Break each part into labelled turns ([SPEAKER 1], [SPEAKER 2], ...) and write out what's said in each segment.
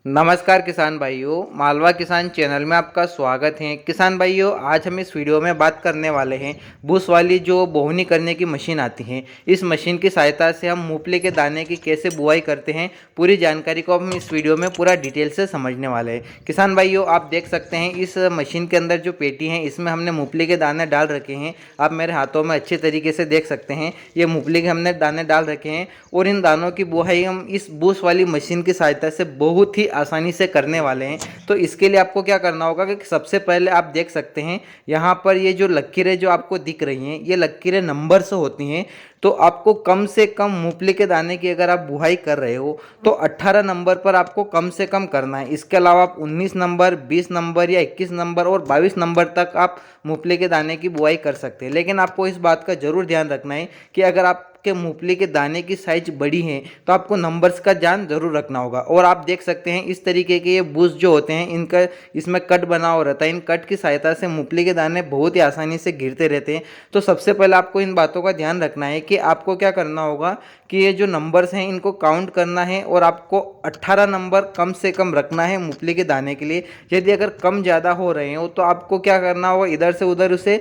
[SPEAKER 1] नमस्कार किसान भाइयों, मालवा किसान चैनल में आपका स्वागत है। किसान भाइयों, आज हम इस वीडियो में बात करने वाले हैं बूस वाली जो बोहनी करने की मशीन आती है। इस मशीन की सहायता से हम मूंगफली के दाने की कैसे बुआई करते हैं, पूरी जानकारी को हम इस वीडियो में पूरा डिटेल से समझने वाले हैं। किसान भाइयों, आप देख सकते हैं इस मशीन के अंदर जो पेटी है इसमें हमने मूंगफली के दाने डाल रखे हैं। आप मेरे हाथों में अच्छे तरीके से देख सकते हैं, ये मूंगफली के हमने दाने डाल रखे हैं और इन दानों की बुआई हम इस बूस वाली मशीन की सहायता से बहुत ही आसानी से करने वाले हैं। तो इसके लिए आपको क्या करना होगा कि सबसे पहले आप देख सकते हैं यहाँ पर ये जो लकीरें जो आपको दिख रही हैं, ये लकीरें नंबर से होती हैं। तो आपको कम से कम मूंगफली के दाने की अगर आप बुआई कर रहे हो तो 18 नंबर पर आपको कम से कम करना है। इसके अलावा आप 19 नंबर, 20 नंबर या 21 नंबर और 22 नंबर तक आप मूंगफली के दाने की बुआई कर सकते हैं। लेकिन आपको इस बात का ज़रूर ध्यान रखना है कि अगर आपके मूंगफली के दाने की साइज बड़ी है तो आपको नंबर्स का ध्यान जरूर रखना होगा। और आप देख सकते हैं इस तरीके के ये बूस जो होते हैं, इनका इसमें कट बना हो रहता है। इन कट की सहायता से मूंगफली के दाने बहुत ही आसानी से गिरते रहते हैं। तो सबसे पहले आपको इन बातों का ध्यान रखना है कि आपको क्या करना होगा कि ये जो नंबर्स हैं इनको काउंट करना है और आपको 18 नंबर कम से कम रखना है मूंगफली के दाने के लिए। यदि अगर कम ज़्यादा हो रहे हो तो आपको क्या करना होगा, इधर से उधर उसे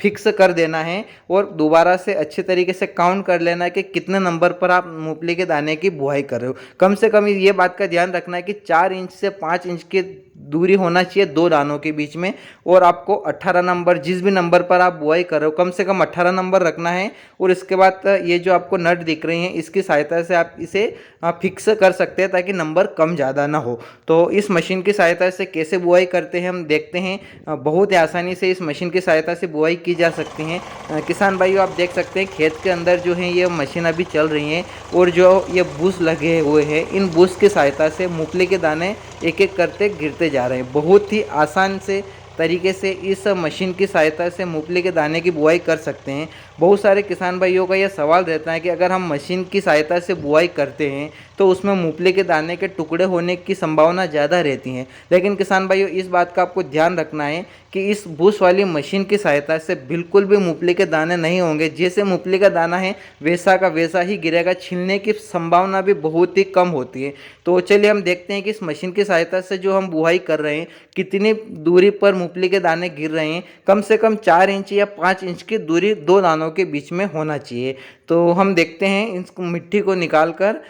[SPEAKER 1] फिक्स कर देना है और दोबारा से अच्छे तरीके से काउंट कर लेना है कि कितने नंबर पर आप मूंगफली के दाने की बुआई कर रहे हो। कम से कम ये बात का ध्यान रखना है कि 4 इंच से 5 इंच की दूरी होना चाहिए दो दानों के बीच में। और आपको 18 नंबर, जिस भी नंबर पर आप बुआई कर रहे हो, कम से कम 18 नंबर रखना है। और इसके बाद ये जो आपको नट दिख रही हैं इसकी सहायता से आप इसे फिक्स कर सकते हैं ताकि नंबर कम ज़्यादा ना हो। तो इस मशीन की सहायता से कैसे बुआई करते हैं हम देखते हैं। बहुत ही आसानी से इस मशीन की सहायता से बुआई की जा सकती है। किसान भाइयों, आप देख सकते हैं खेत के अंदर जो है ये मशीन अभी चल रही है और जो ये बूस लगे हुए हैं, इन बूस की सहायता से मूंगफली के दाने एक एक करते गिरते जा रहे हैं। बहुत ही आसान से तरीके से इस मशीन की सहायता से मूंगफली के दाने की बुआई कर सकते हैं। बहुत सारे किसान भाइयों का यह सवाल रहता है कि अगर हम मशीन की सहायता से बुआई करते हैं तो उसमें मूंगफली के दाने के टुकड़े होने की संभावना ज़्यादा रहती है। लेकिन किसान भाइयों, इस बात का आपको ध्यान रखना है कि इस बूस वाली मशीन की सहायता से बिल्कुल भी मूंगफली के दाने नहीं होंगे। जैसे मूंगफली का दाना है वैसा का वैसा ही गिरेगा, छिलने की संभावना भी बहुत ही कम होती है। तो चलिए हम देखते हैं कि इस मशीन की सहायता से जो हम बुआई कर रहे हैं कितनी दूरी पर मूंगफली के दाने गिर रहे हैं। कम से कम 4 इंच या 5 इंच की दूरी दो दानों के बीच में होना चाहिए। तो हम देखते हैं इस मिट्टी को निकाल कर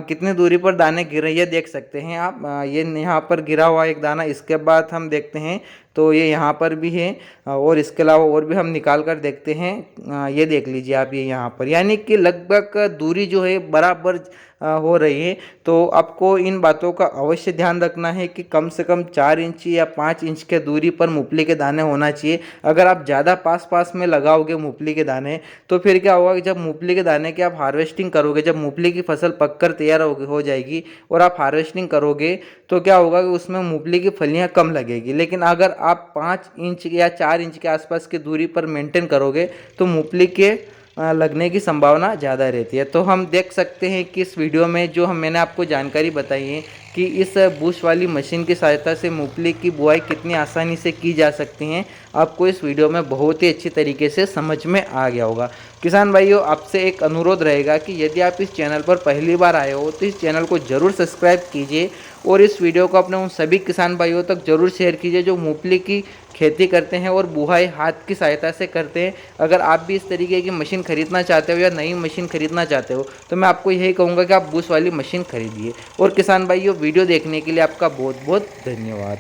[SPEAKER 1] कितनी दूरी पर दाने गिर रहे हैं। ये देख सकते हैं आप, ये यहाँ पर गिरा हुआ एक दाना। इसके बाद हम देखते हैं तो ये यहाँ पर भी है और इसके अलावा और भी हम निकाल कर देखते हैं। ये देख लीजिए आप, ये यहाँ पर, यानी कि लगभग दूरी जो है बराबर हो रही है। तो आपको इन बातों का अवश्य ध्यान रखना है कि कम से कम 4 इंच या 5 इंच के दूरी पर मूंगफली के दाने होना चाहिए। अगर आप ज़्यादा पास पास में लगाओगे मूंगफली के दाने तो फिर क्या होगा कि जब मूंगफली के दाने की आप हार्वेस्टिंग करोगे, जब मूंगफली की फसल पककर तैयार हो जाएगी और आप हार्वेस्टिंग करोगे तो क्या होगा कि उसमें मूंगफली की फलियां कम लगेगी। लेकिन अगर आप 5 इंच या 4 इंच के आसपास की दूरी पर मेंटेन करोगे तो मूंगफली के लगने की संभावना ज़्यादा रहती है। तो हम देख सकते हैं कि इस वीडियो में जो मैंने आपको जानकारी बताई है कि इस बूस वाली मशीन की सहायता से मूंगफली की बुआई कितनी आसानी से की जा सकती है, आपको इस वीडियो में बहुत ही अच्छी तरीके से समझ में आ गया होगा। किसान भाइयों, आपसे एक अनुरोध रहेगा कि यदि आप इस चैनल पर पहली बार आए हो तो इस चैनल को ज़रूर सब्सक्राइब कीजिए और इस वीडियो को अपने उन सभी किसान भाइयों तक ज़रूर शेयर कीजिए जो मूंगफली की खेती करते हैं और बुआई हाथ की सहायता से करते हैं। अगर आप भी इस तरीके की मशीन खरीदना चाहते हो या नई मशीन खरीदना चाहते हो तो मैं आपको यही कहूँगा कि आप बूस वाली मशीन खरीदिए। और किसान भाइयों, वीडियो देखने के लिए आपका बहुत बहुत धन्यवाद।